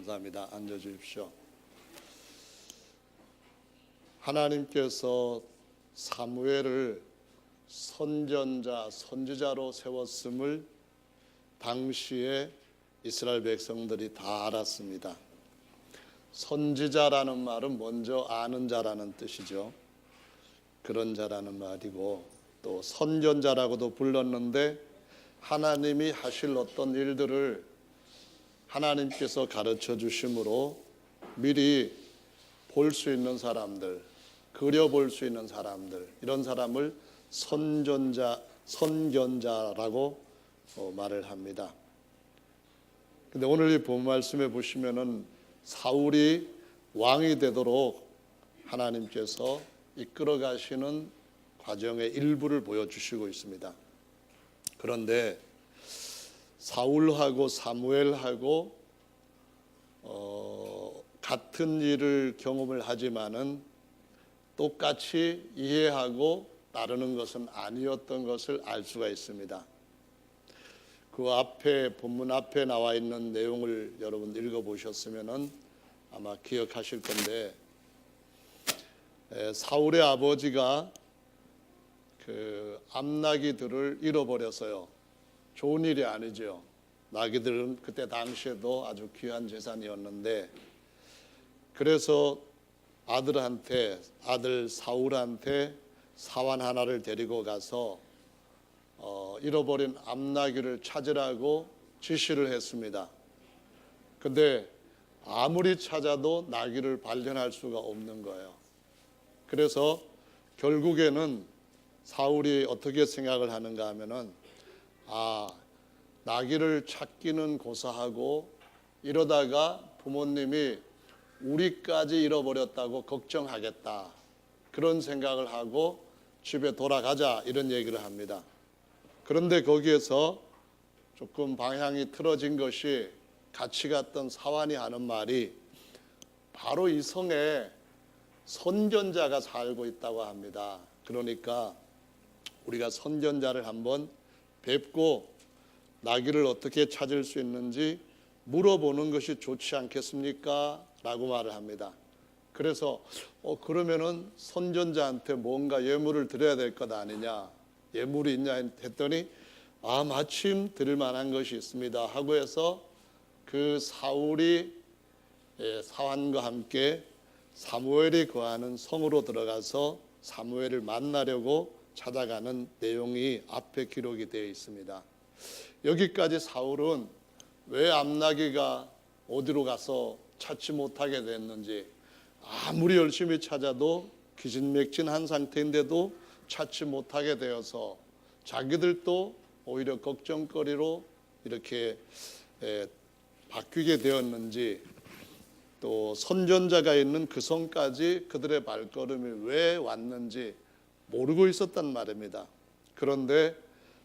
감사합니다. 앉아 주십시오. 하나님께서 사무엘을 선전자, 선지자로 세웠음을 당시에 이스라엘 백성들이 다 알았습니다. 선지자라는 말은 먼저 아는 자라는 뜻이죠. 그런 자라는 말이고, 또 선전자라고도 불렀는데 하나님이 하실 어떤 일들을 하나님께서 가르쳐 주심으로 미리 볼 수 있는 사람들, 그려볼 수 있는 사람들, 이런 사람을 선견자라고 말을 합니다. 근데 오늘 이 본 말씀에 보시면은 사울이 왕이 되도록 하나님께서 이끌어 가시는 과정의 일부를 보여주시고 있습니다. 그런데 사울하고 사무엘하고 같은 일을 경험을 하지만은 똑같이 이해하고 따르는 것은 아니었던 것을 알 수가 있습니다. 그 앞에 본문 앞에 나와 있는 내용을 여러분 읽어보셨으면은 아마 기억하실 건데, 사울의 아버지가 그 암나기들을 잃어버렸어요. 좋은 일이 아니죠. 나귀들은 그때 당시에도 아주 귀한 재산이었는데, 그래서 아들 사울한테 사환 하나를 데리고 가서 잃어버린 암나귀를 찾으라고 지시를 했습니다. 근데 아무리 찾아도 나귀를 발견할 수가 없는 거예요. 그래서 결국에는 사울이 어떻게 생각을 하는가 하면은, 나귀를 찾기는 고사하고 이러다가 부모님이 우리까지 잃어버렸다고 걱정하겠다, 그런 생각을 하고 집에 돌아가자, 이런 얘기를 합니다. 그런데 거기에서 조금 방향이 틀어진 것이, 같이 갔던 사환이 하는 말이 바로 이 성에 선견자가 살고 있다고 합니다. 그러니까 우리가 선견자를 한번 뵙고 나귀를 어떻게 찾을 수 있는지 물어보는 것이 좋지 않겠습니까? 라고 말을 합니다. 그래서 그러면은 선견자한테 뭔가 예물을 드려야 될 것 아니냐, 예물이 있냐 했더니 마침 드릴 만한 것이 있습니다 하고 해서 그 사울이 사환과 함께 사무엘이 거하는 성으로 들어가서 사무엘을 만나려고 찾아가는 내용이 앞에 기록이 되어 있습니다. 여기까지 사울은 왜 암나귀가 어디로 가서 찾지 못하게 됐는지, 아무리 열심히 찾아도 기진맥진한 상태인데도 찾지 못하게 되어서 자기들도 오히려 걱정거리로 이렇게 바뀌게 되었는지, 또 선전자가 있는 그 성까지 그들의 발걸음이 왜 왔는지 모르고 있었단 말입니다. 그런데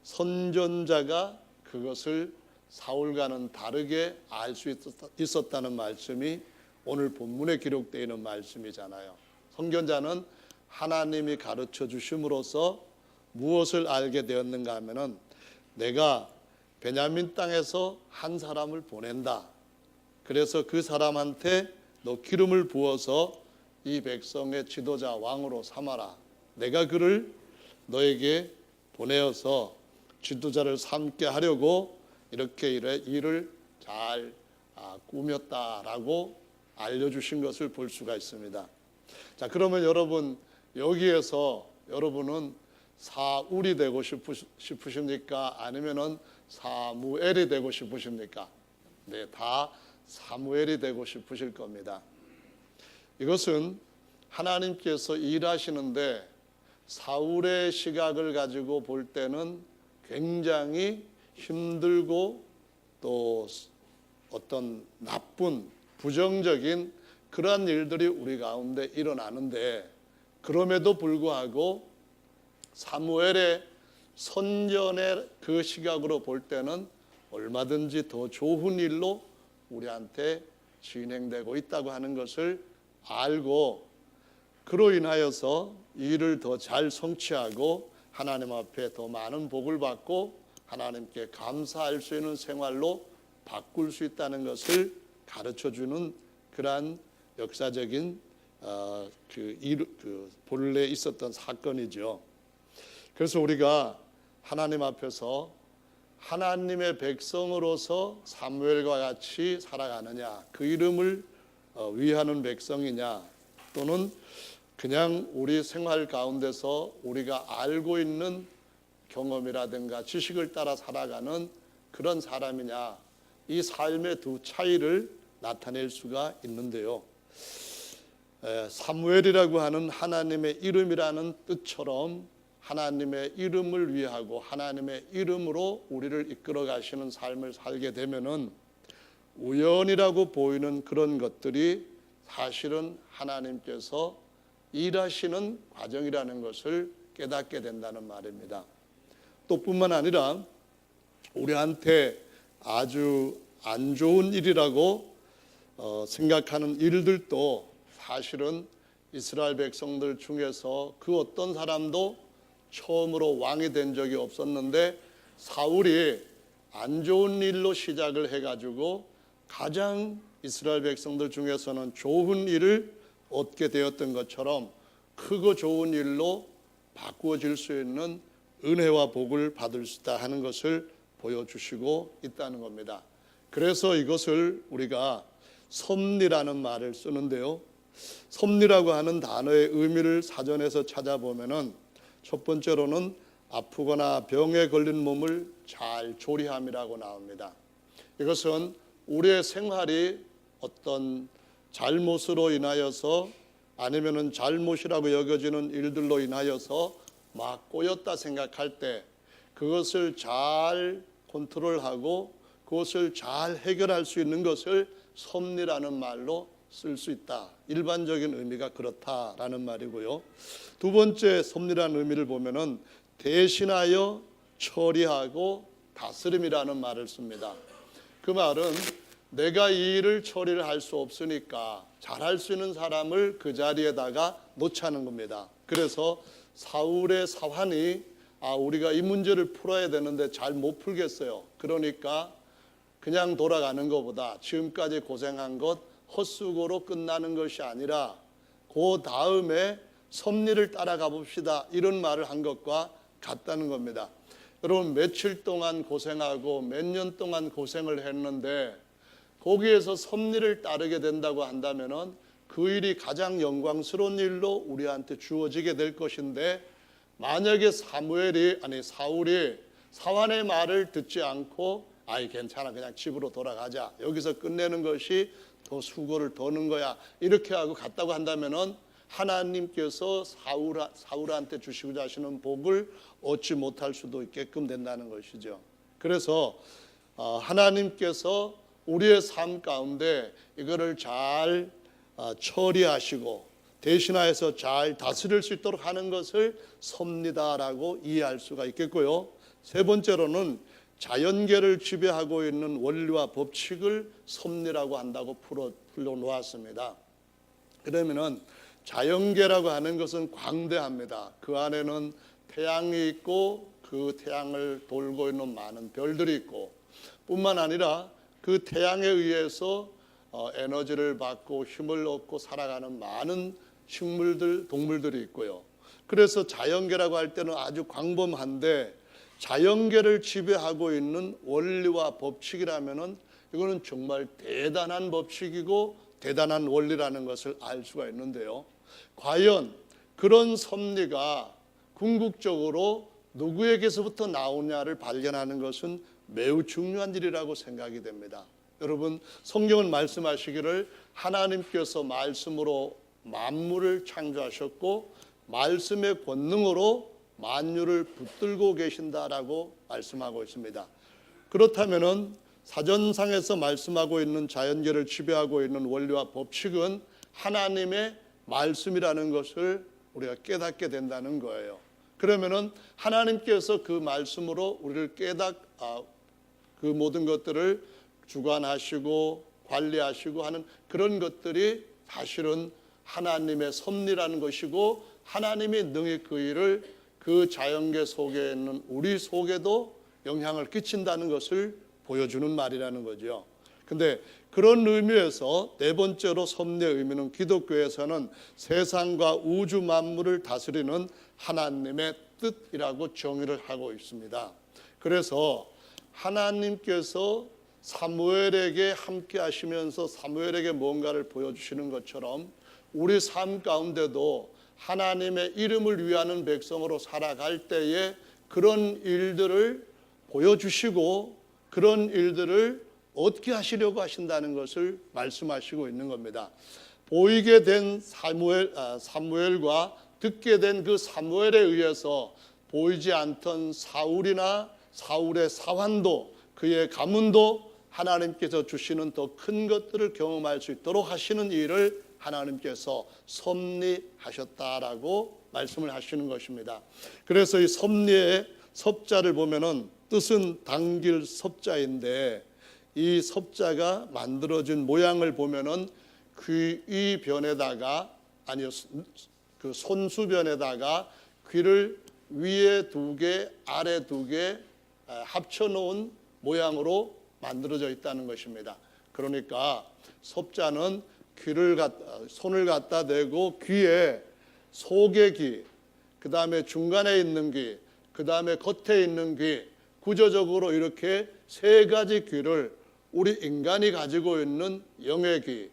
선전자가 그것을 사울과는 다르게 알 수 있었다는 말씀이 오늘 본문에 기록되어 있는 말씀이잖아요. 선견자는 하나님이 가르쳐 주심으로써 무엇을 알게 되었는가 하면은, 내가 베냐민 땅에서 한 사람을 보낸다. 그래서 그 사람한테 너 기름을 부어서 이 백성의 지도자 왕으로 삼아라. 내가 그를 너에게 보내어서 지도자를 삼게 하려고 이렇게 일을 잘 꾸몄다라고 알려주신 것을 볼 수가 있습니다. 자, 그러면 여러분, 여기에서 여러분은 사울이 되고 싶으십니까? 아니면은 사무엘이 되고 싶으십니까? 네, 다 사무엘이 되고 싶으실 겁니다. 이것은 하나님께서 일하시는데 사울의 시각을 가지고 볼 때는 굉장히 힘들고 또 어떤 나쁜 부정적인 그러한 일들이 우리 가운데 일어나는데, 그럼에도 불구하고 사무엘의 선전의 그 시각으로 볼 때는 얼마든지 더 좋은 일로 우리한테 진행되고 있다고 하는 것을 알고, 그로 인하여서 일을 더 잘 성취하고 하나님 앞에 더 많은 복을 받고 하나님께 감사할 수 있는 생활로 바꿀 수 있다는 것을 가르쳐주는 그러한 역사적인 본래 있었던 사건이죠. 그래서 우리가 하나님 앞에서 하나님의 백성으로서 사무엘과 같이 살아가느냐, 그 이름을 위하는 백성이냐, 또는 그냥 우리 생활 가운데서 우리가 알고 있는 경험이라든가 지식을 따라 살아가는 그런 사람이냐, 이 삶의 두 차이를 나타낼 수가 있는데요. 사무엘이라고 하는 하나님의 이름이라는 뜻처럼 하나님의 이름을 위하고 하나님의 이름으로 우리를 이끌어 가시는 삶을 살게 되면은 우연이라고 보이는 그런 것들이 사실은 하나님께서 일하시는 과정이라는 것을 깨닫게 된다는 말입니다. 또 뿐만 아니라 우리한테 아주 안 좋은 일이라고 생각하는 일들도 사실은 이스라엘 백성들 중에서 그 어떤 사람도 처음으로 왕이 된 적이 없었는데 사울이 안 좋은 일로 시작을 해가지고 가장 이스라엘 백성들 중에서는 좋은 일을 얻게 되었던 것처럼 크고 좋은 일로 바꾸어질 수 있는 은혜와 복을 받을 수 있다 하는 것을 보여주시고 있다는 겁니다. 그래서 이것을 우리가 섭리라는 말을 쓰는데요. 섭리라고 하는 단어의 의미를 사전에서 찾아보면은 첫 번째로는 아프거나 병에 걸린 몸을 잘 조리함이라고 나옵니다. 이것은 우리의 생활이 어떤 잘못으로 인하여서 아니면은 잘못이라고 여겨지는 일들로 인하여서 막 꼬였다 생각할 때 그것을 잘 컨트롤하고 그것을 잘 해결할 수 있는 것을 섭리라는 말로 쓸 수 있다. 일반적인 의미가 그렇다라는 말이고요. 두 번째 섭리라는 의미를 보면은 대신하여 처리하고 다스림이라는 말을 씁니다. 그 말은 내가 이 일을 처리를 할 수 없으니까 잘할 수 있는 사람을 그 자리에다가 놓자는 겁니다. 그래서 사울의 사환이 우리가 이 문제를 풀어야 되는데 잘 못 풀겠어요. 그러니까 그냥 돌아가는 것보다 지금까지 고생한 것 헛수고로 끝나는 것이 아니라 그 다음에 섭리를 따라가 봅시다, 이런 말을 한 것과 같다는 겁니다. 여러분, 며칠 동안 고생하고 몇 년 동안 고생을 했는데 거기에서 섭리를 따르게 된다고 한다면은 그 일이 가장 영광스러운 일로 우리한테 주어지게 될 것인데, 만약에 사울이 사환의 말을 듣지 않고 괜찮아, 그냥 집으로 돌아가자, 여기서 끝내는 것이 더 수고를 더는 거야, 이렇게 하고 갔다고 한다면은 하나님께서 사울한테 주시고자 하시는 복을 얻지 못할 수도 있게끔 된다는 것이죠. 그래서 하나님께서 우리의 삶 가운데 이거를 잘 처리하시고 대신하여서 잘 다스릴 수 있도록 하는 것을 섭리다라고 이해할 수가 있겠고요. 세 번째로는 자연계를 지배하고 있는 원리와 법칙을 섭리라고 한다고 풀어놓았습니다. 그러면은 자연계라고 하는 것은 광대합니다. 그 안에는 태양이 있고 그 태양을 돌고 있는 많은 별들이 있고, 뿐만 아니라 그 태양에 의해서 에너지를 받고 힘을 얻고 살아가는 많은 식물들, 동물들이 있고요. 그래서 자연계라고 할 때는 아주 광범한데, 자연계를 지배하고 있는 원리와 법칙이라면은 이거는 정말 대단한 법칙이고 대단한 원리라는 것을 알 수가 있는데요. 과연 그런 섭리가 궁극적으로 누구에게서부터 나오냐를 발견하는 것은 매우 중요한 일이라고 생각이 됩니다. 여러분, 성경은 말씀하시기를 하나님께서 말씀으로 만물을 창조하셨고 말씀의 권능으로 만유를 붙들고 계신다라고 말씀하고 있습니다. 그렇다면은 사전상에서 말씀하고 있는 자연계를 지배하고 있는 원리와 법칙은 하나님의 말씀이라는 것을 우리가 깨닫게 된다는 거예요. 그러면은 하나님께서 그 말씀으로 우리를 그 모든 것들을 주관하시고 관리하시고 하는 그런 것들이 사실은 하나님의 섭리라는 것이고, 하나님이 능히 그 일을 그 자연계 속에 있는 우리 속에도 영향을 끼친다는 것을 보여주는 말이라는 거죠. 근데 그런 의미에서 네 번째로 섭리의 의미는 기독교에서는 세상과 우주 만물을 다스리는 하나님의 뜻이라고 정의를 하고 있습니다. 그래서 하나님께서 사무엘에게 함께 하시면서 사무엘에게 뭔가를 보여주시는 것처럼 우리 삶 가운데도 하나님의 이름을 위하는 백성으로 살아갈 때에 그런 일들을 보여주시고 그런 일들을 어떻게 하시려고 하신다는 것을 말씀하시고 있는 겁니다. 보이게 된 사무엘과 듣게 된 그 사무엘에 의해서 보이지 않던 사울이나 사울의 사환도 그의 가문도 하나님께서 주시는 더 큰 것들을 경험할 수 있도록 하시는 일을 하나님께서 섭리하셨다라고 말씀을 하시는 것입니다. 그래서 이 섭리의 섭자를 보면은 뜻은 당길 섭자인데 이 섭자가 만들어진 모양을 보면은 귀 변에다가 아니요 그 손수변에다가 귀를 위에 두 개, 아래 두 개 합쳐 놓은 모양으로 만들어져 있다는 것입니다. 그러니까 섭자는 손을 갖다 대고 귀에 속의 귀, 그 다음에 중간에 있는 귀, 그 다음에 겉에 있는 귀, 구조적으로 이렇게 세 가지 귀를 우리 인간이 가지고 있는 영의 귀,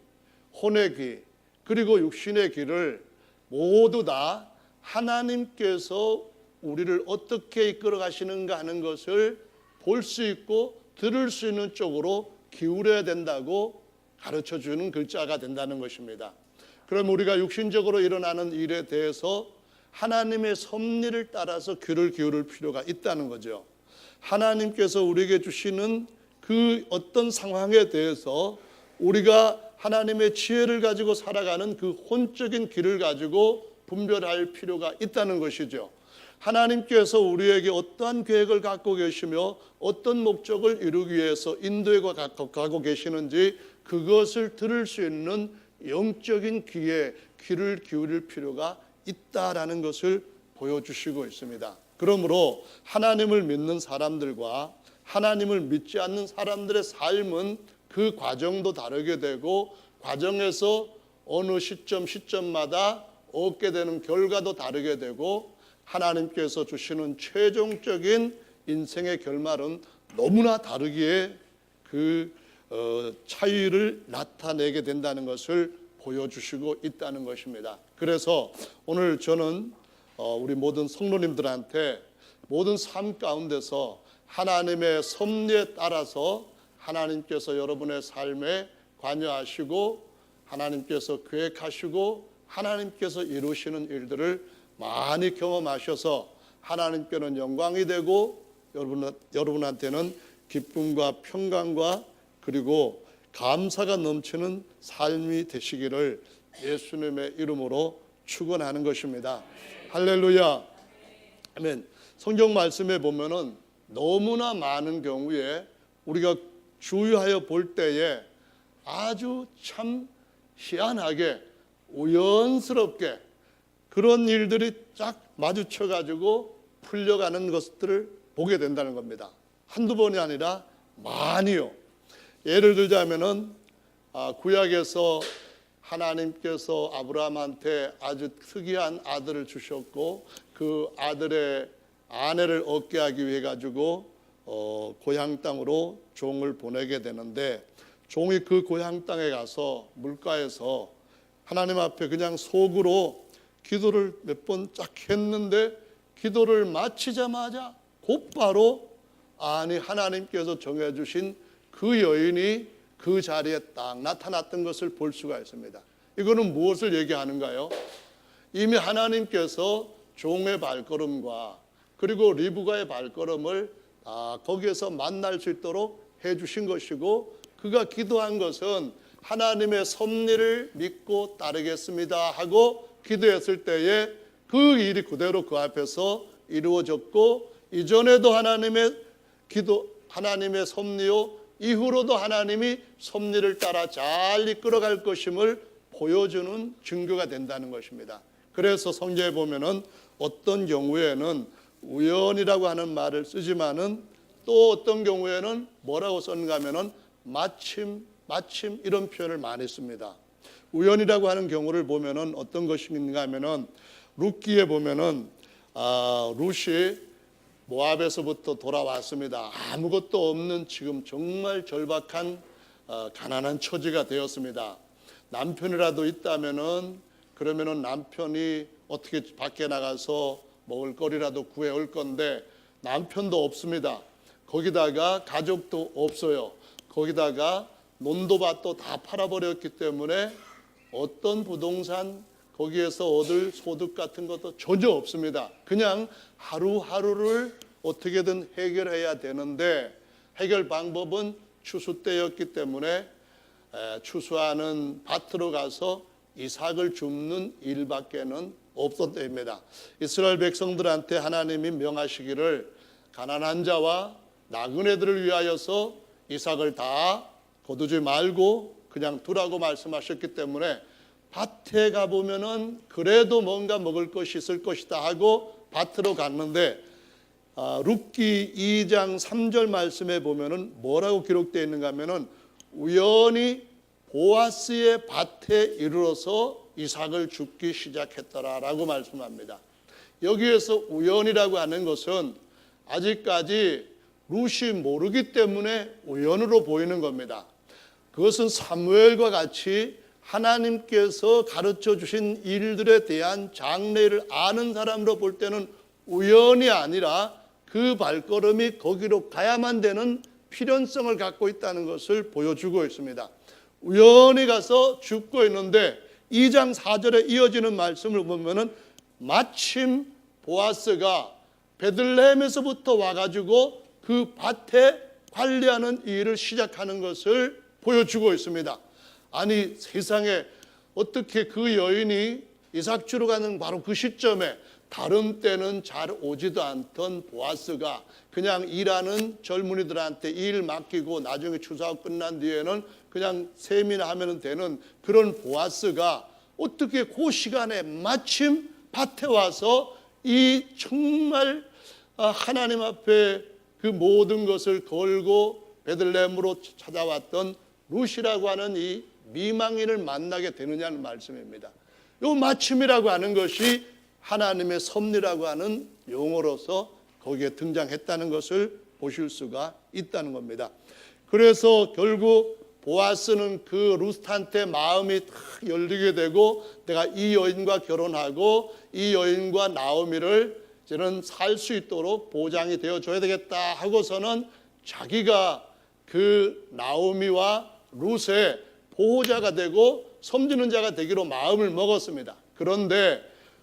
혼의 귀, 그리고 육신의 귀를 모두 다 하나님께서 우리를 어떻게 이끌어 가시는가 하는 것을 볼 수 있고 들을 수 있는 쪽으로 기울여야 된다고 가르쳐 주는 글자가 된다는 것입니다. 그럼 우리가 육신적으로 일어나는 일에 대해서 하나님의 섭리를 따라서 귀를 기울일 필요가 있다는 거죠. 하나님께서 우리에게 주시는 그 어떤 상황에 대해서 우리가 하나님의 지혜를 가지고 살아가는 그 혼적인 길을 가지고 분별할 필요가 있다는 것이죠. 하나님께서 우리에게 어떠한 계획을 갖고 계시며 어떤 목적을 이루기 위해서 인도해 가고 계시는지 그것을 들을 수 있는 영적인 귀에 귀를 기울일 필요가 있다라는 것을 보여주시고 있습니다. 그러므로 하나님을 믿는 사람들과 하나님을 믿지 않는 사람들의 삶은 그 과정도 다르게 되고 과정에서 어느 시점마다 얻게 되는 결과도 다르게 되고 하나님께서 주시는 최종적인 인생의 결말은 너무나 다르기에 그 차이를 나타내게 된다는 것을 보여주시고 있다는 것입니다. 그래서 오늘 저는 우리 모든 성도님들한테 모든 삶 가운데서 하나님의 섭리에 따라서 하나님께서 여러분의 삶에 관여하시고 하나님께서 계획하시고 하나님께서 이루시는 일들을 많이 경험하셔서 하나님께는 영광이 되고 여러분한테는 기쁨과 평강과 그리고 감사가 넘치는 삶이 되시기를 예수님의 이름으로 축원하는 것입니다. 할렐루야. 아멘. 성경 말씀에 보면은 너무나 많은 경우에 우리가 주의하여 볼 때에 아주 참 희한하게 우연스럽게 그런 일들이 쫙 마주쳐 가지고 풀려가는 것들을 보게 된다는 겁니다. 한두 번이 아니라 많이요. 예를 들자면은 구약에서 하나님께서 아브라함한테 아주 특이한 아들을 주셨고 그 아들의 아내를 얻게 하기 위해 가지고 고향 땅으로 종을 보내게 되는데 종이 그 고향 땅에 가서 물가에서 하나님 앞에 그냥 속으로 기도를 몇 번 쫙 했는데 기도를 마치자마자 곧바로 하나님께서 정해주신 그 여인이 그 자리에 딱 나타났던 것을 볼 수가 있습니다. 이거는 무엇을 얘기하는가요? 이미 하나님께서 종의 발걸음과 그리고 리브가의 발걸음을 거기에서 만날 수 있도록 해주신 것이고 그가 기도한 것은 하나님의 섭리를 믿고 따르겠습니다 하고 기도했을 때에 그 일이 그대로 그 앞에서 이루어졌고 이전에도 하나님의 섭리요 이후로도 하나님이 섭리를 따라 잘 이끌어갈 것임을 보여주는 증거가 된다는 것입니다. 그래서 성경에 보면은 어떤 경우에는 우연이라고 하는 말을 쓰지만은 또 어떤 경우에는 뭐라고 썼는가 하면은 마침 이런 표현을 많이 씁니다. 우연이라고 하는 경우를 보면은 어떤 것인가 하면은 룻기에 보면은 룻이 모압에서부터 돌아왔습니다. 아무것도 없는 지금 정말 절박한 가난한 처지가 되었습니다. 남편이라도 있다면은 그러면은 남편이 어떻게 밖에 나가서 먹을 거리라도 구해올 건데 남편도 없습니다. 거기다가 가족도 없어요. 거기다가 논도밭도 다 팔아버렸기 때문에 어떤 부동산 거기에서 얻을 소득 같은 것도 전혀 없습니다. 그냥 하루하루를 어떻게든 해결해야 되는데 해결 방법은 추수 때였기 때문에 추수하는 밭으로 가서 이삭을 줍는 일밖에는 없었답니다. 이스라엘 백성들한테 하나님이 명하시기를 가난한 자와 나그네들을 위하여서 이삭을 다 거두지 말고 그냥 두라고 말씀하셨기 때문에 밭에 가보면은 그래도 뭔가 먹을 것이 있을 것이다 하고 밭으로 갔는데 룻기 2장 3절 말씀에 보면은 뭐라고 기록되어 있는가 하면은 우연히 보아스의 밭에 이르러서 이삭을 줍기 시작했더라라고 말씀합니다. 여기에서 우연이라고 하는 것은 아직까지 룻이 모르기 때문에 우연으로 보이는 겁니다. 그것은 사무엘과 같이 하나님께서 가르쳐 주신 일들에 대한 장래를 아는 사람으로 볼 때는 우연이 아니라 그 발걸음이 거기로 가야만 되는 필연성을 갖고 있다는 것을 보여주고 있습니다. 우연히 가서 죽고 있는데 2장 4절에 이어지는 말씀을 보면은 마침 보아스가 베들레헴에서부터 와가지고 그 밭에 관리하는 일을 시작하는 것을 보여주고 있습니다. 아니 세상에 어떻게 그 여인이 이삭 주러 가는 바로 그 시점에 다른 때는 잘 오지도 않던 보아스가 그냥 일하는 젊은이들한테 일 맡기고 나중에 추수하고 끝난 뒤에는 그냥 세민하면 되는 그런 보아스가 어떻게 그 시간에 마침 밭에 와서 이 정말 하나님 앞에 그 모든 것을 걸고 베들레헴으로 찾아왔던 룻이라고 하는 이 미망인을 만나게 되느냐는 말씀입니다. 이 마침이라고 하는 것이 하나님의 섭리라고 하는 용어로서 거기에 등장했다는 것을 보실 수가 있다는 겁니다. 그래서 결국 보아스는 그 룻한테 마음이 탁 열리게 되고 내가 이 여인과 결혼하고 이 여인과 나오미를 저는 살 수 있도록 보장이 되어줘야 되겠다 하고서는 자기가 그 나오미와 룻의 보호자가 되고 섬기는 자가 되기로 마음을 먹었습니다. 그런데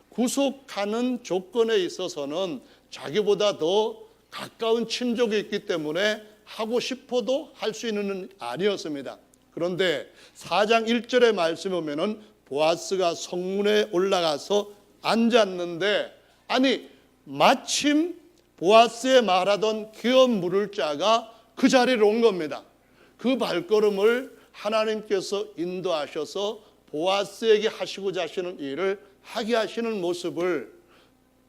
구속하는 조건에 있어서는 자기보다 더 가까운 친족이 있기 때문에 하고 싶어도 할 수 있는 아니었습니다. 그런데 4장 1절의 말씀에 보면은 보아스가 성문에 올라가서 앉았는데 아니 마침 보아스의 말하던 기업 물을 자가 그 자리로 온 겁니다. 그 발걸음을 하나님께서 인도하셔서 보아스에게 하시고자 하시는 일을 하게 하시는 모습을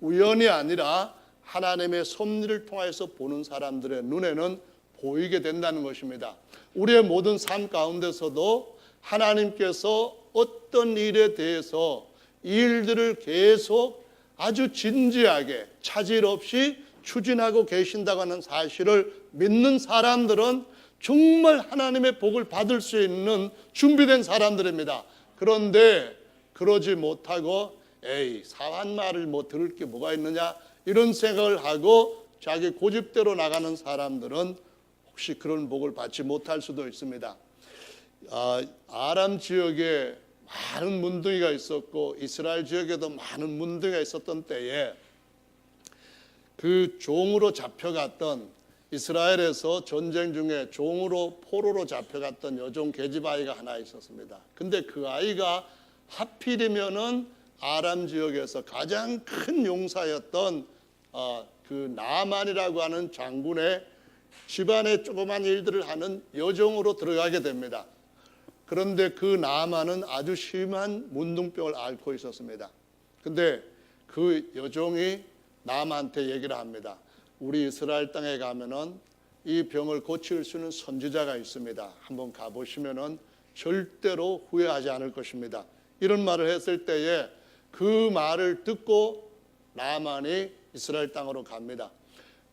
우연이 아니라 하나님의 섭리를 통해서 보는 사람들의 눈에는 보이게 된다는 것입니다. 우리의 모든 삶 가운데서도 하나님께서 어떤 일에 대해서 일들을 계속 아주 진지하게 차질 없이 추진하고 계신다고 하는 사실을 믿는 사람들은 정말 하나님의 복을 받을 수 있는 준비된 사람들입니다. 그런데 그러지 못하고 에이 사한 말을 뭐 들을 게 뭐가 있느냐 이런 생각을 하고 자기 고집대로 나가는 사람들은 혹시 그런 복을 받지 못할 수도 있습니다. 아람 지역에 많은 문둥이가 있었고 이스라엘 지역에도 많은 문둥이가 있었던 때에 그 종으로 잡혀갔던 이스라엘에서 전쟁 중에 종으로 포로로 잡혀갔던 여종 계집 아이가 하나 있었습니다. 근데 그 아이가 하필이면은 아람 지역에서 가장 큰 용사였던 그 나만이라고 하는 장군의 집안의 조그만 일들을 하는 여종으로 들어가게 됩니다. 그런데 그 나만은 아주 심한 문둥병을 앓고 있었습니다. 근데 그 여종이 나만한테 얘기를 합니다. 우리 이스라엘 땅에 가면은 이 병을 고칠 수 있는 선지자가 있습니다. 한번 가보시면은 절대로 후회하지 않을 것입니다. 이런 말을 했을 때에 그 말을 듣고 나만이 이스라엘 땅으로 갑니다.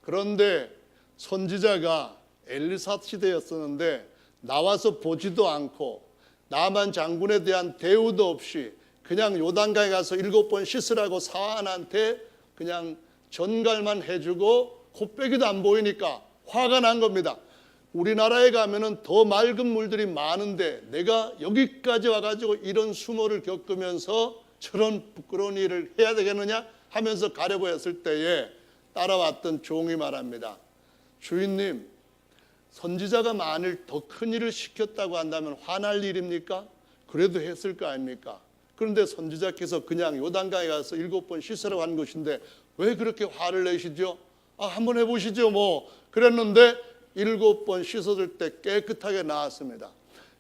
그런데 선지자가 엘리사 시대였었는데 나와서 보지도 않고 나만 장군에 대한 대우도 없이 그냥 요단강에 가서 7번 씻으라고 사환한테 그냥 전갈만 해주고 코빼기도 안 보이니까 화가 난 겁니다. 우리나라에 가면은 더 맑은 물들이 많은데 내가 여기까지 와가지고 이런 수모를 겪으면서 저런 부끄러운 일을 해야 되겠느냐 하면서 가려고 했을 때에 따라왔던 종이 말합니다. 주인님, 선지자가 만일 더 큰 일을 시켰다고 한다면 화날 일입니까? 그래도 했을 거 아닙니까? 그런데 선지자께서 그냥 요단강에 가서 7번 씻으라고 한 것인데 왜 그렇게 화를 내시죠? 한번 해보시죠 뭐. 그랬는데 7번 씻었을 때 깨끗하게 나왔습니다.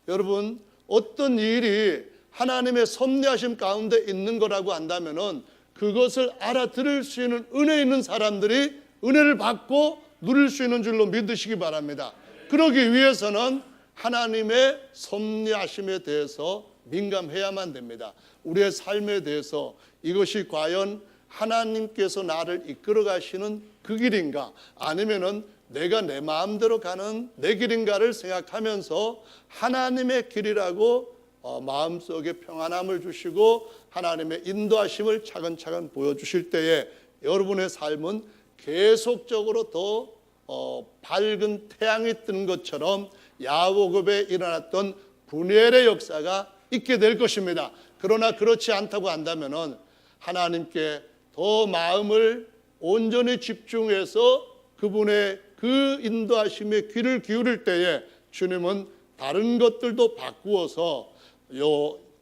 여러분, 어떤 일이 하나님의 섭리하심 가운데 있는 거라고 한다면은 그것을 알아들을 수 있는 은혜 있는 사람들이 은혜를 받고 누릴 수 있는 줄로 믿으시기 바랍니다. 그러기 위해서는 하나님의 섭리하심에 대해서 민감해야만 됩니다. 우리의 삶에 대해서 이것이 과연 하나님께서 나를 이끌어 가시는 그 길인가, 아니면은 내가 내 마음대로 가는 내 길인가를 생각하면서 하나님의 길이라고 마음속에 평안함을 주시고 하나님의 인도하심을 차근차근 보여주실 때에 여러분의 삶은 계속적으로 더 밝은 태양이 뜨는 것처럼 야고보에 일어났던 분열의 역사가 있게 될 것입니다. 그러나 그렇지 않다고 한다면은 하나님께 더 마음을 온전히 집중해서 그분의 그 인도하심에 귀를 기울일 때에 주님은 다른 것들도 바꾸어서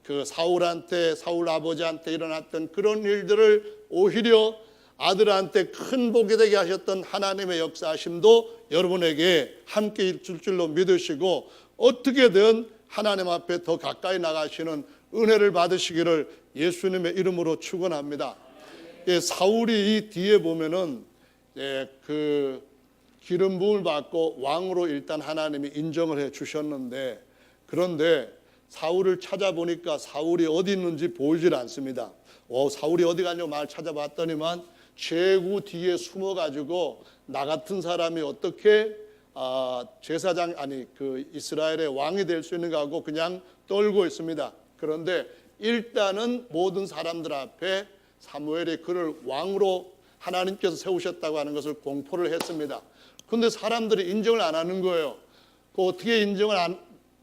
그 사울 아버지한테 일어났던 그런 일들을 오히려 아들한테 큰 복이 되게 하셨던 하나님의 역사하심도 여러분에게 함께 있을 줄로 믿으시고 어떻게든 하나님 앞에 더 가까이 나가시는 은혜를 받으시기를 예수님의 이름으로 축원합니다. 사울이 이 뒤에 보면은 그 기름 부음을 받고 왕으로 일단 하나님이 인정을 해 주셨는데, 그런데 사울을 찾아보니까 사울이 어디 있는지 보이질 않습니다. 사울이 어디 가냐고 말 찾아봤더니만 제구 뒤에 숨어가지고 나 같은 사람이 어떻게 제사장 그 이스라엘의 왕이 될 수 있는가 하고 그냥 떨고 있습니다. 그런데 일단은 모든 사람들 앞에 사무엘이 그를 왕으로 하나님께서 세우셨다고 하는 것을 공포를 했습니다. 그런데 사람들이 인정을 안 하는 거예요. 어떻게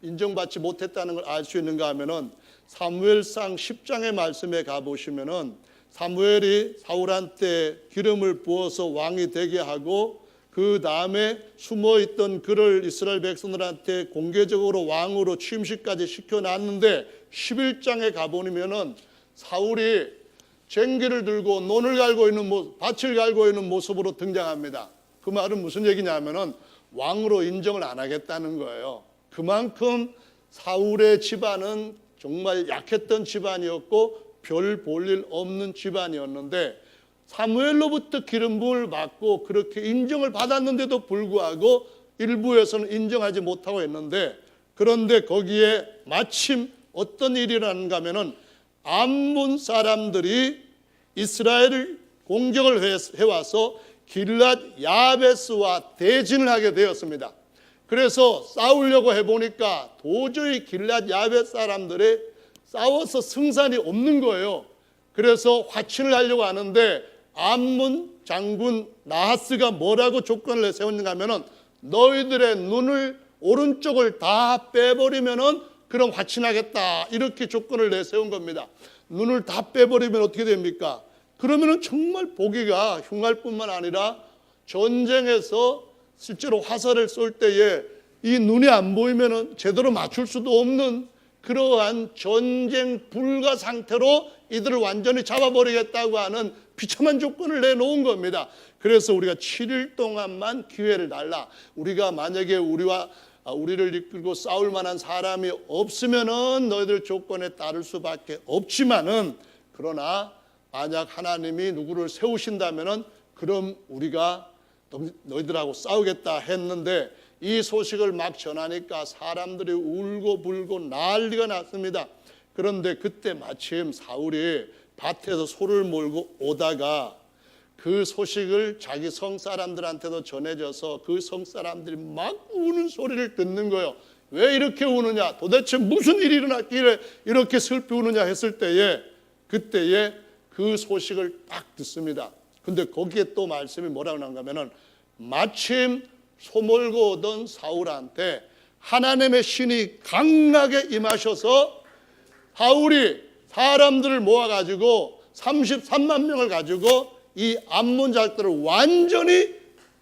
인정받지 못했다는 걸 알 수 있는가 하면은 사무엘상 10장의 말씀에 가보시면은 사무엘이 사울한테 기름을 부어서 왕이 되게 하고 그 다음에 숨어있던 그를 이스라엘 백성들한테 공개적으로 왕으로 취임식까지 시켜놨는데 11장에 가보면은 사울이 쟁기를 들고 논을 갈고 있는 밭을 갈고 있는 모습으로 등장합니다. 그 말은 무슨 얘기냐면은 왕으로 인정을 안 하겠다는 거예요. 그만큼 사울의 집안은 정말 약했던 집안이었고 별 볼 일 없는 집안이었는데 사무엘로부터 기름 부음을 받고 그렇게 인정을 받았는데도 불구하고 일부에서는 인정하지 못하고 있는데, 그런데 거기에 마침 어떤 일이 일어나는가 하면은 암몬 사람들이 이스라엘을 공격을 해와서 길랏 야베스와 대진을 하게 되었습니다. 그래서 싸우려고 해보니까 도저히 길랏 야베스 사람들이 싸워서 승산이 없는 거예요. 그래서 화친을 하려고 하는데 암몬 장군 나하스가 뭐라고 조건을 내세웠는가 하면은 너희들의 눈을 오른쪽을 다 빼버리면은 그럼 화친하겠다, 이렇게 조건을 내세운 겁니다. 눈을 다 빼버리면 어떻게 됩니까? 그러면은 정말 보기가 흉할 뿐만 아니라 전쟁에서 실제로 화살을 쏠 때에 이 눈이 안 보이면은 제대로 맞출 수도 없는 그러한 전쟁 불가 상태로 이들을 완전히 잡아버리겠다고 하는 비참한 조건을 내놓은 겁니다. 그래서 우리가 7일 동안만 기회를 달라. 우리가 만약에 우리를 이끌고 싸울 만한 사람이 없으면은 너희들 조건에 따를 수밖에 없지만은, 그러나 만약 하나님이 누구를 세우신다면은 그럼 우리가 너희들하고 싸우겠다 했는데 이 소식을 막 전하니까 사람들이 울고 불고 난리가 났습니다. 그런데 그때 마침 사울이 밭에서 소를 몰고 오다가 그 소식을 자기 성 사람들한테도 전해져서 그 성 사람들이 막 우는 소리를 듣는 거예요. 왜 이렇게 우느냐, 도대체 무슨 일이 일어났길래 이렇게 슬피 우느냐 했을 때에 그때에 그 소식을 딱 듣습니다. 근데 거기에 또 말씀이 뭐라고 나오냐면은 마침 소몰고 오던 사울한테 하나님의 신이 강하게 임하셔서 사울이 사람들을 모아가지고 33만 명을 가지고 이 암몬 자들을 완전히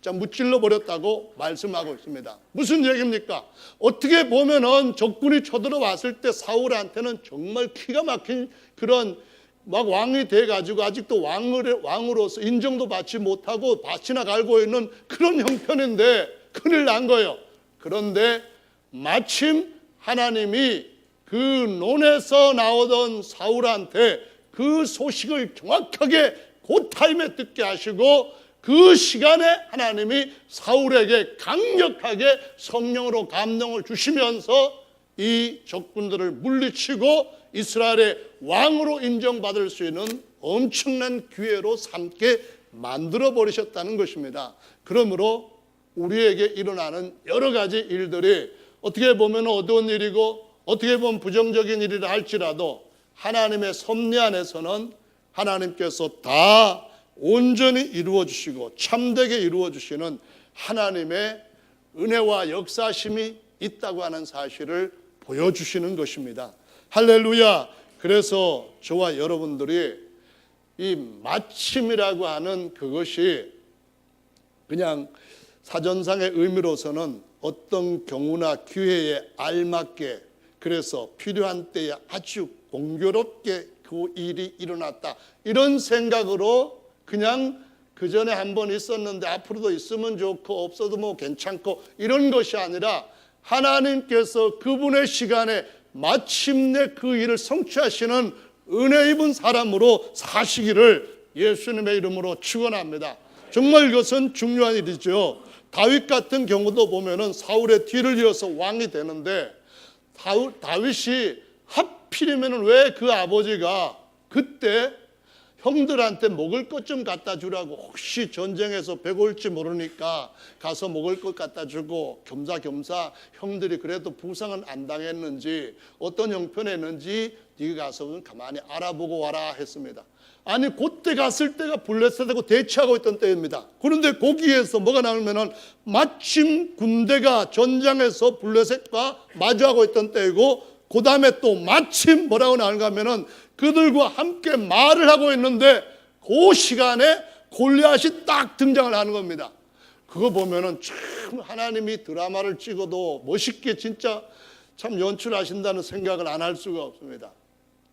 무찔러 버렸다고 말씀하고 있습니다. 무슨 얘기입니까? 어떻게 보면은 적군이 쳐들어왔을 때 사울한테는 정말 기가 막힌 그런 막 왕이 돼가지고 아직도 왕으로서 인정도 받지 못하고 밭이나 갈고 있는 그런 형편인데 큰일 난 거예요. 그런데 마침 하나님이 그 논에서 나오던 사울한테 그 소식을 정확하게 그 타임에 듣게 하시고 그 시간에 하나님이 사울에게 강력하게 성령으로 감동을 주시면서 이 적군들을 물리치고 이스라엘의 왕으로 인정받을 수 있는 엄청난 기회로 삼게 만들어 버리셨다는 것입니다. 그러므로 우리에게 일어나는 여러 가지 일들이 어떻게 보면 어두운 일이고 어떻게 보면 부정적인 일이라 할지라도 하나님의 섭리 안에서는 하나님께서 다 온전히 이루어 주시고 참되게 이루어 주시는 하나님의 은혜와 역사심이 있다고 하는 사실을 보여주시는 것입니다. 할렐루야. 그래서 저와 여러분들이 이 마침이라고 하는 그것이 그냥 사전상의 의미로서는 어떤 경우나 기회에 알맞게 그래서 필요한 때에 아주 공교롭게 그 일이 일어났다 이런 생각으로 그냥 그 전에 한번 있었는데 앞으로도 있으면 좋고 없어도 뭐 괜찮고 이런 것이 아니라 하나님께서 그분의 시간에 마침내 그 일을 성취하시는 은혜 입은 사람으로 사시기를 예수님의 이름으로 축원합니다. 정말 이것은 중요한 일이죠. 다윗 같은 경우도 보면은 사울의 뒤를 이어서 왕이 되는데 다윗이 하필이면 왜 그 아버지가 그때 형들한테 먹을 것 좀 갖다 주라고 혹시 전쟁에서 배고플지 모르니까 가서 먹을 것 갖다 주고 겸사겸사 형들이 그래도 부상은 안 당했는지 어떤 형편에 있는지 네가 가서 가만히 알아보고 와라 했습니다. 아니 그때 갔을 때가 블레셋하고 대치하고 있던 때입니다. 그런데 거기에서 뭐가 나오면은 마침 군대가 전장에서 블레셋과 마주하고 있던 때이고 그 다음에 또 마침 뭐라고 나오는가 하면은 그들과 함께 말을 하고 있는데 그 시간에 골리앗이 딱 등장을 하는 겁니다. 그거 보면은 참 하나님이 드라마를 찍어도 멋있게 진짜 참 연출하신다는 생각을 안 할 수가 없습니다.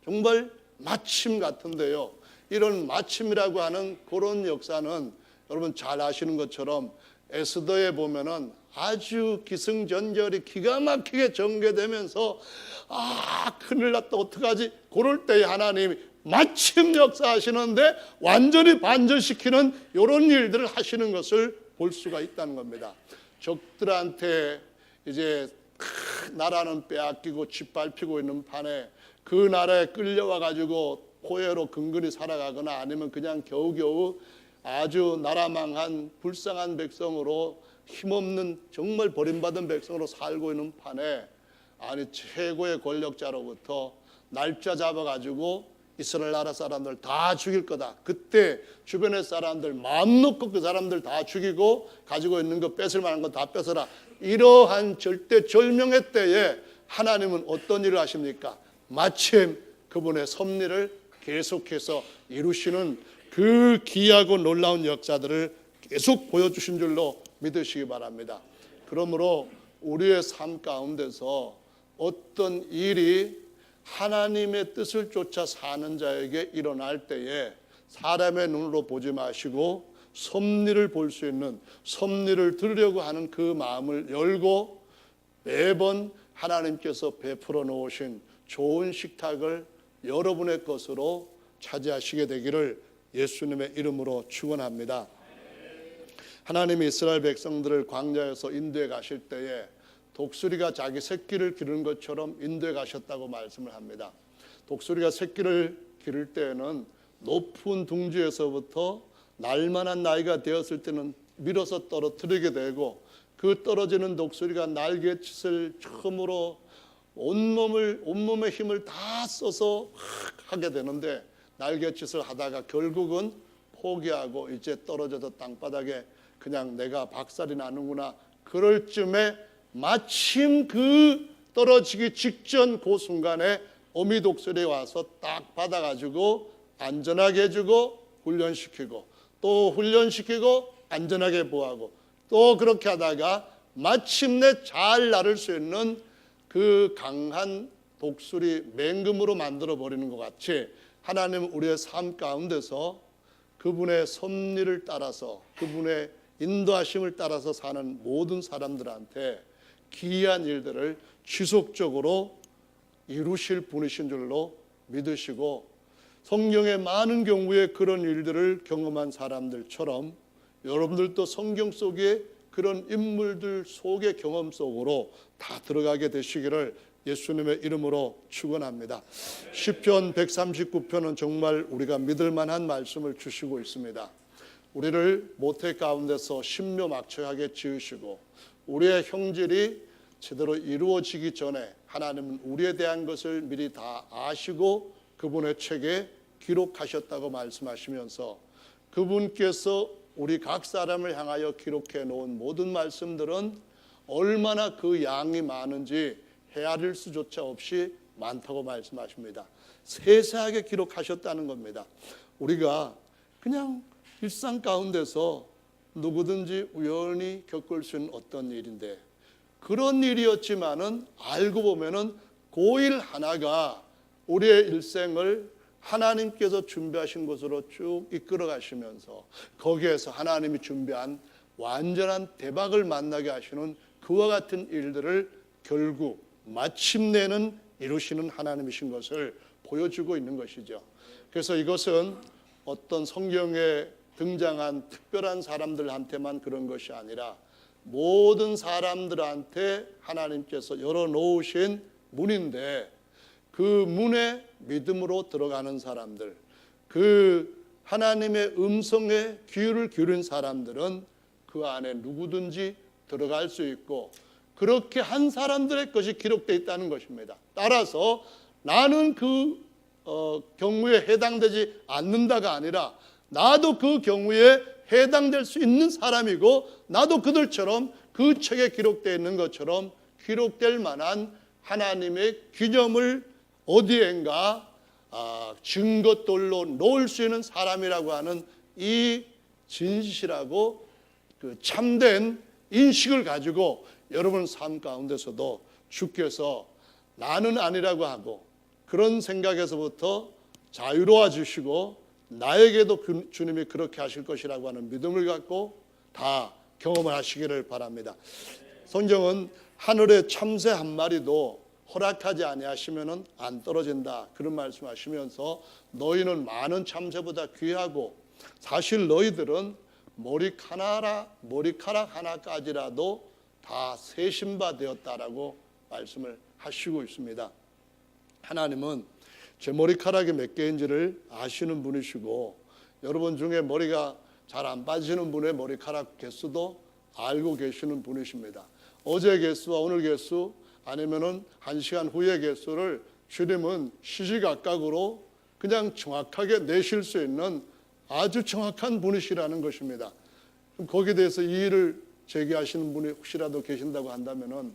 정말 마침 같은데요. 이런 마침이라고 하는 그런 역사는 여러분 잘 아시는 것처럼 에스더에 보면은 아주 기승전결이 기가 막히게 전개되면서 큰일 났다 어떡하지 그럴 때에 하나님이 마침 역사하시는데 완전히 반전시키는 이런 일들을 하시는 것을 볼 수가 있다는 겁니다. 적들한테 이제 나라는 빼앗기고 짓밟히고 있는 판에 그 나라에 끌려와 가지고 포로로 근근히 살아가거나 아니면 그냥 겨우겨우 아주 나라망한 불쌍한 백성으로 힘없는 정말 버림받은 백성으로 살고 있는 판에 아니 최고의 권력자로부터 날짜 잡아가지고 이스라엘 나라 사람들 다 죽일 거다. 그때 주변의 사람들 마음 놓고 그 사람들 다 죽이고 가지고 있는 거 뺏을 만한 거 다 뺏어라. 이러한 절대절명의 때에 하나님은 어떤 일을 하십니까? 마침 그분의 섭리를 계속해서 이루시는 그 귀하고 놀라운 역사들을 계속 보여주신 줄로 믿으시기 바랍니다. 그러므로 우리의 삶 가운데서 어떤 일이 하나님의 뜻을 쫓아 사는 자에게 일어날 때에 사람의 눈으로 보지 마시고 섭리를 볼 수 있는 섭리를 들으려고 하는 그 마음을 열고 매번 하나님께서 베풀어 놓으신 좋은 식탁을 여러분의 것으로 차지하시게 되기를 예수님의 이름으로 축원합니다. 하나님이 이스라엘 백성들을 광야에서 인도해 가실 때에 독수리가 자기 새끼를 기르는 것처럼 인도해 가셨다고 말씀을 합니다. 독수리가 새끼를 기를 때에는 높은 둥지에서부터 날만한 나이가 되었을 때는 밀어서 떨어뜨리게 되고, 그 떨어지는 독수리가 날갯짓을 처음으로 온몸의 힘을 다 써서 하게 되는데, 날갯짓을 하다가 결국은 포기하고 이제 떨어져서 땅바닥에 그냥 내가 박살이 나는구나, 그럴 쯤에 마침 그 떨어지기 직전 그 순간에 어미 독수리 와서 딱 받아가지고 안전하게 해주고 훈련시키고 또 훈련시키고 안전하게 보호하고 또 그렇게 하다가 마침내 잘 나를 수 있는 그 강한 독수리 맹금으로 만들어 버리는 것 같이, 하나님은 우리의 삶 가운데서 그분의 섭리를 따라서 그분의 인도하심을 따라서 사는 모든 사람들한테 기이한 일들을 지속적으로 이루실 분이신 줄로 믿으시고, 성경의 많은 경우에 그런 일들을 경험한 사람들처럼 여러분들도 성경 속에 그런 인물들 속의 경험 속으로 다 들어가게 되시기를 예수님의 이름으로 축원합니다. 시편 139편은 정말 우리가 믿을 만한 말씀을 주시고 있습니다. 우리를 모태 가운데서 신묘막측하게 지으시고 우리의 형질이 제대로 이루어지기 전에 하나님은 우리에 대한 것을 미리 다 아시고 그분의 책에 기록하셨다고 말씀하시면서, 그분께서 우리 각 사람을 향하여 기록해 놓은 모든 말씀들은 얼마나 그 양이 많은지 헤아릴 수조차 없이 많다고 말씀하십니다. 세세하게 기록하셨다는 겁니다. 우리가 그냥 일상 가운데서 누구든지 우연히 겪을 수 있는 어떤 일인데, 그런 일이었지만은 알고 보면은 그 일 하나가 우리의 일생을 하나님께서 준비하신 곳으로 쭉 이끌어 가시면서 거기에서 하나님이 준비한 완전한 대박을 만나게 하시는 그와 같은 일들을 결국 마침내는 이루시는 하나님이신 것을 보여주고 있는 것이죠. 그래서 이것은 어떤 성경에 등장한 특별한 사람들한테만 그런 것이 아니라 모든 사람들한테 하나님께서 열어놓으신 문인데, 그 문에 믿음으로 들어가는 사람들, 그 하나님의 음성에 귀를 기울인 사람들은 그 안에 누구든지 들어갈 수 있고, 그렇게 한 사람들의 것이 기록되어 있다는 것입니다. 따라서 나는 그 경우에 해당되지 않는다가 아니라 나도 그 경우에 해당될 수 있는 사람이고, 나도 그들처럼 그 책에 기록되어 있는 것처럼 기록될 만한 하나님의 기념을 어디엔가 증거돌로 놓을 수 있는 사람이라고 하는 이 진실하고 그 참된 인식을 가지고 여러분 삶 가운데서도 주께서 나는 아니라고 하고 그런 생각에서부터 자유로워 주시고, 나에게도 주님이 그렇게 하실 것이라고 하는 믿음을 갖고 다 경험을 하시기를 바랍니다. 성경은 하늘의 참새 한 마리도 허락하지 아니하시면은 안 떨어진다, 그런 말씀하시면서 너희는 많은 참새보다 귀하고 사실 너희들은 머리카락 하나까지라도 다 세신 바 되었다라고 말씀을 하시고 있습니다. 하나님은 제 머리카락이 몇 개인지를 아시는 분이시고, 여러분 중에 머리가 잘 안 빠지는 분의 머리카락 개수도 알고 계시는 분이십니다. 어제 개수와 오늘 개수 아니면은 1시간 후의 개수를 주님은 시시각각으로 그냥 정확하게 내실 수 있는 아주 정확한 분이시라는 것입니다. 거기에 대해서 이의를 제기하시는 분이 혹시라도 계신다고 한다면은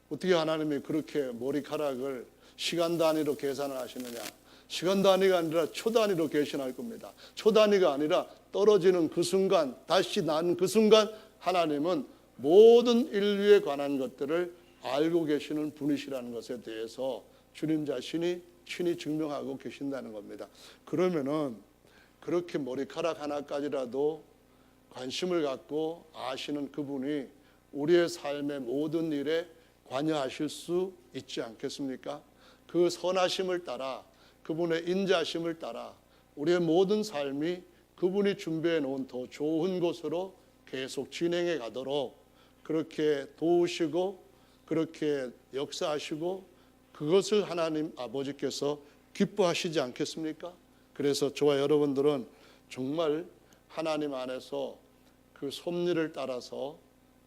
어떻게 하나님이 그렇게 머리카락을 시간 단위로 계산을 하시느냐? 시간 단위가 아니라 초 단위로 계산할 겁니다. 초 단위가 아니라 떨어지는 그 순간, 다시 나는 그 순간 하나님은 모든 인류에 관한 것들을 알고 계시는 분이시라는 것에 대해서 주님 자신이 친히 증명하고 계신다는 겁니다. 그러면은 그렇게 머리카락 하나까지라도 관심을 갖고 아시는 그분이 우리의 삶의 모든 일에 관여하실 수 있지 않겠습니까? 그 선하심을 따라, 그분의 인자심을 따라 우리의 모든 삶이 그분이 준비해 놓은 더 좋은 곳으로 계속 진행해 가도록 그렇게 도우시고 그렇게 역사하시고 그것을 하나님 아버지께서 기뻐하시지 않겠습니까? 그래서 저와 여러분들은 정말 하나님 안에서 그 섭리를 따라서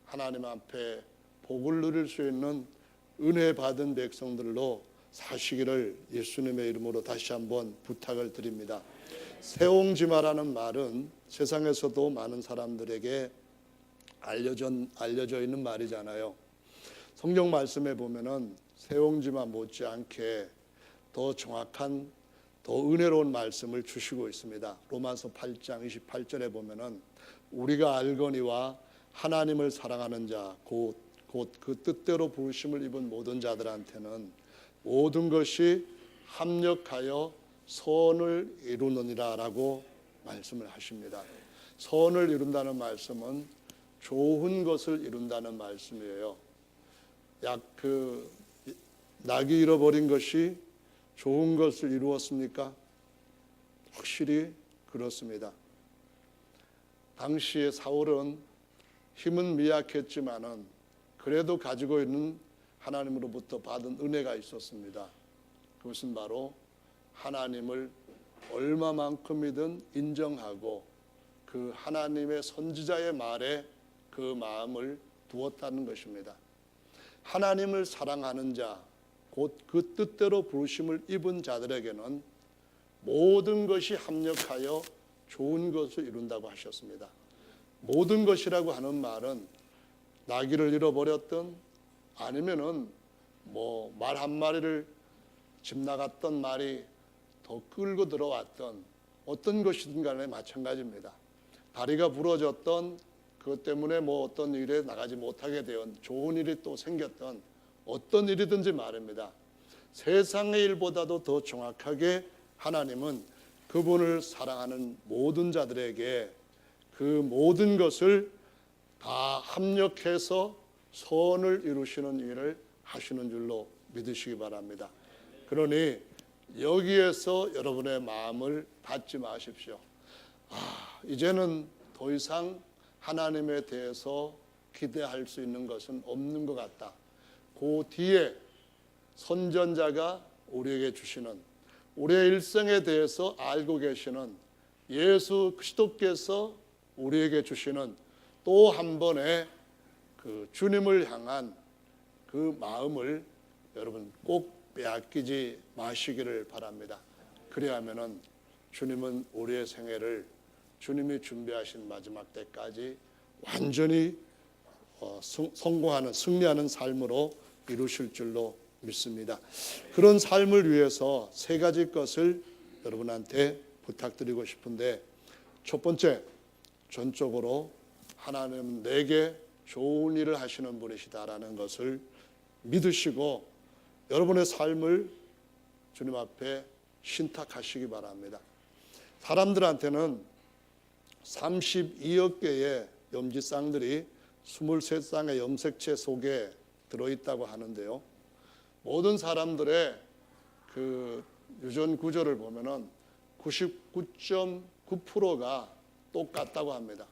하나님 앞에 복을 누릴 수 있는 은혜 받은 백성들로 사시기를 예수님의 이름으로 다시 한번 부탁을 드립니다. 세옹지마라는 말은 세상에서도 많은 사람들에게 알려져 있는 말이잖아요. 성경 말씀에 보면은 세옹지마 못지않게 더 정확한 더 은혜로운 말씀을 주시고 있습니다. 로마서 8장 28절에 보면은 우리가 알거니와 하나님을 사랑하는 자 곧 그 뜻대로 부르심을 입은 모든 자들한테는 모든 것이 합력하여 선을 이루느니라 라고 말씀을 하십니다. 선을 이룬다는 말씀은 좋은 것을 이룬다는 말씀이에요. 낙이 잃어버린 것이 좋은 것을 이루었습니까? 확실히 그렇습니다. 당시에 사울은 힘은 미약했지만은 그래도 가지고 있는 하나님으로부터 받은 은혜가 있었습니다. 그것은 바로 하나님을 얼마만큼이든 인정하고 그 하나님의 선지자의 말에 그 마음을 두었다는 것입니다. 하나님을 사랑하는 자, 곧 그 뜻대로 부르심을 입은 자들에게는 모든 것이 합력하여 좋은 것을 이룬다고 하셨습니다. 모든 것이라고 하는 말은 나귀를 잃어버렸던 아니면은 말 한 마리를 집 나갔던 말이 더 끌고 들어왔던 어떤 것이든 간에 마찬가지입니다. 다리가 부러졌던 그것 때문에 어떤 일에 나가지 못하게 되었던 좋은 일이 또 생겼던 어떤 일이든지 말입니다. 세상의 일보다도 더 정확하게 하나님은 그분을 사랑하는 모든 자들에게 그 모든 것을 다 합력해서 선을 이루시는 일을 하시는 줄로 믿으시기 바랍니다. 그러니 여기에서 여러분의 마음을 닫지 마십시오. 이제는 더 이상 하나님에 대해서 기대할 수 있는 것은 없는 것 같다. 그 뒤에 선전자가 우리에게 주시는 우리의 일생에 대해서 알고 계시는 예수 그리스도께서 우리에게 주시는 또 한 번의 그 주님을 향한 그 마음을 여러분 꼭 빼앗기지 마시기를 바랍니다. 그래야면은 주님은 우리의 생애를 주님이 준비하신 마지막 때까지 완전히 성공하는 승리하는 삶으로 이루실 줄로 믿습니다. 그런 삶을 위해서 세 가지 것을 여러분한테 부탁드리고 싶은데, 첫 번째, 전적으로 하나님은 내게 좋은 일을 하시는 분이시다라는 것을 믿으시고 여러분의 삶을 주님 앞에 신탁하시기 바랍니다. 사람들한테는 32억 개의 염지쌍들이 23쌍의 염색체 속에 들어있다고 하는데요, 모든 사람들의 그 유전 구조를 보면은 99.9%가 똑같다고 합니다.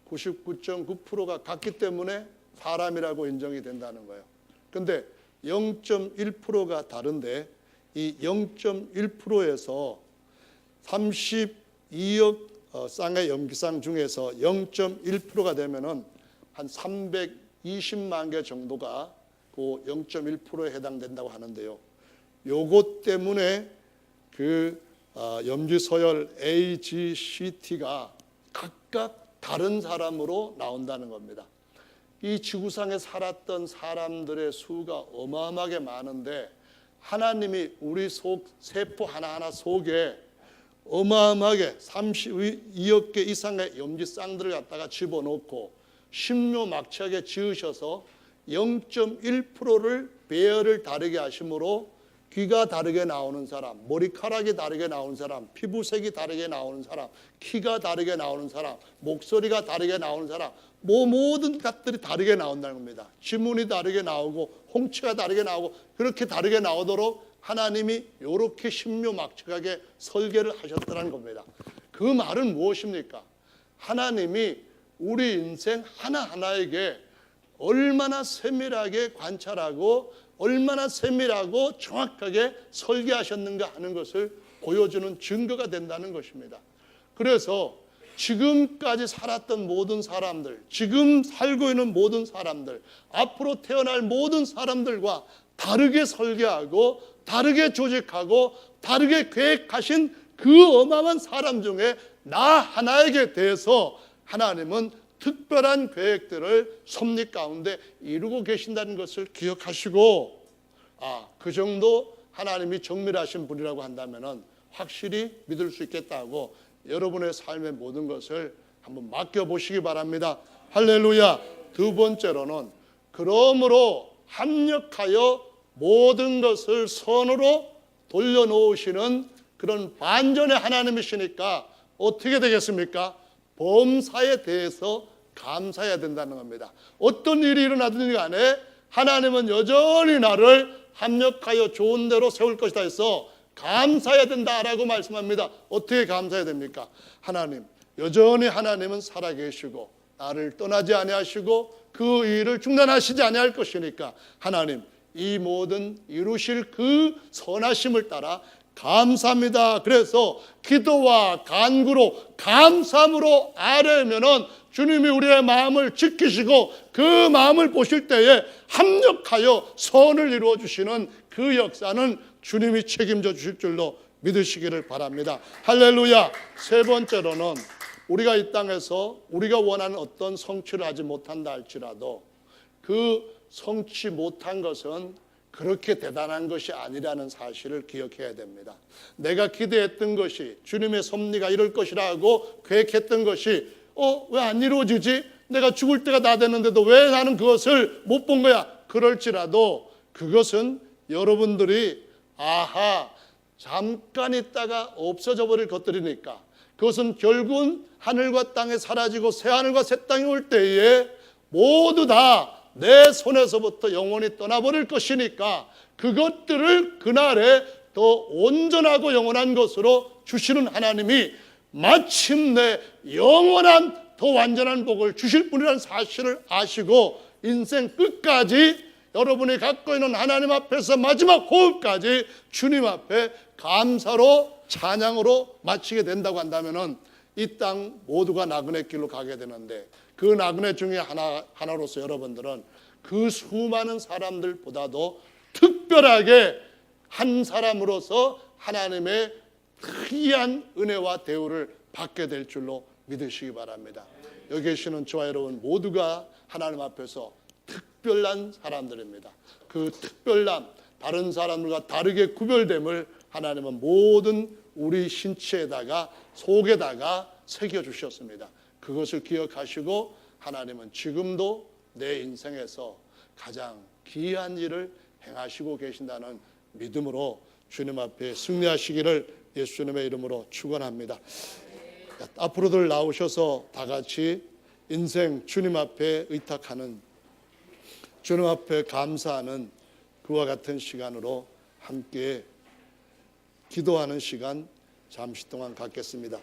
99.9%가 같기 때문에 사람이라고 인정이 된다는 거예요. 근데 0.1%가 다른데 이 0.1%에서 32억 쌍의 염기쌍 중에서 0.1%가 되면은 한 320만 개 정도가 그 0.1%에 해당된다고 하는데요. 요것 때문에 그 염지 서열 AGCT가 각각 다른 사람으로 나온다는 겁니다. 이 지구상에 살았던 사람들의 수가 어마어마하게 많은데 하나님이 우리 속 세포 하나하나 속에 어마어마하게 32억 개 이상의 염지쌍들을 갖다가 집어넣고 신묘막측하게 지으셔서 0.1%를 배열을 다르게 하심으로 귀가 다르게 나오는 사람, 머리카락이 다르게 나오는 사람, 피부색이 다르게 나오는 사람, 키가 다르게 나오는 사람, 목소리가 다르게 나오는 사람, 모든 것들이 다르게 나온다는 겁니다. 지문이 다르게 나오고 홍치가 다르게 나오고 그렇게 다르게 나오도록 하나님이 이렇게 신묘막측하게 설계를 하셨다는 겁니다. 그 말은 무엇입니까? 하나님이 우리 인생 하나하나에게 얼마나 세밀하게 관찰하고 얼마나 세밀하고 정확하게 설계하셨는가 하는 것을 보여주는 증거가 된다는 것입니다. 그래서 지금까지 살았던 모든 사람들, 지금 살고 있는 모든 사람들, 앞으로 태어날 모든 사람들과 다르게 설계하고 다르게 조직하고 다르게 계획하신 그 어마어마한 사람 중에 나 하나에게 대해서 하나님은 특별한 계획들을 섭리 가운데 이루고 계신다는 것을 기억하시고, 그 정도 하나님이 정밀하신 분이라고 한다면 확실히 믿을 수 있겠다고 여러분의 삶의 모든 것을 한번 맡겨보시기 바랍니다. 할렐루야. 두 번째로는 그러므로 합력하여 모든 것을 선으로 돌려놓으시는 그런 반전의 하나님이시니까 어떻게 되겠습니까? 범사에 대해서 감사해야 된다는 겁니다. 어떤 일이 일어나든지 간에 하나님은 여전히 나를 합력하여 좋은 대로 세울 것이다 해서 감사해야 된다라고 말씀합니다. 어떻게 감사해야 됩니까? 하나님, 여전히 하나님은 살아계시고 나를 떠나지 아니하시고 그 일을 중단하시지 아니할 것이니까 하나님, 이 모든 이루실 그 선하심을 따라 감사합니다. 그래서 기도와 간구로 감사함으로 아뢰면은 주님이 우리의 마음을 지키시고 그 마음을 보실 때에 합력하여 선을 이루어 주시는 그 역사는 주님이 책임져 주실 줄로 믿으시기를 바랍니다. 할렐루야. 세 번째로는 우리가 이 땅에서 우리가 원하는 어떤 성취를 하지 못한다 할지라도 그 성취 못한 것은 그렇게 대단한 것이 아니라는 사실을 기억해야 됩니다. 내가 기대했던 것이 주님의 섭리가 이럴 것이라고 계획했던 것이 왜 안 이루어지지? 내가 죽을 때가 다 됐는데도 왜 나는 그것을 못 본 거야? 그럴지라도 그것은 여러분들이 잠깐 있다가 없어져 버릴 것들이니까 그것은 결국은 하늘과 땅에 사라지고 새하늘과 새 땅이 올 때에 모두 다 내 손에서부터 영원히 떠나버릴 것이니까 그것들을 그날에 더 온전하고 영원한 것으로 주시는 하나님이 마침내 영원한 더 완전한 복을 주실 분이라는 사실을 아시고 인생 끝까지 여러분이 갖고 있는 하나님 앞에서 마지막 호흡까지 주님 앞에 감사로 찬양으로 마치게 된다고 한다면 이 땅 모두가 나그네 길로 가게 되는데 그 나그네 중에 하나로서 여러분들은 그 수많은 사람들보다도 특별하게 한 사람으로서 하나님의 특이한 은혜와 대우를 받게 될 줄로 믿으시기 바랍니다. 여기 계시는 저와 여러분 모두가 하나님 앞에서 특별한 사람들입니다. 그 특별함, 다른 사람들과 다르게 구별됨을 하나님은 모든 우리 신체에다가 속에다가 새겨주셨습니다. 그것을 기억하시고 하나님은 지금도 내 인생에서 가장 귀한 일을 행하시고 계신다는 믿음으로 주님 앞에 승리하시기를 예수님의 이름으로 축원합니다. 앞으로들 나오셔서 다 같이 인생 주님 앞에 의탁하는, 주님 앞에 감사하는 그와 같은 시간으로 함께 기도하는 시간 잠시 동안 갖겠습니다.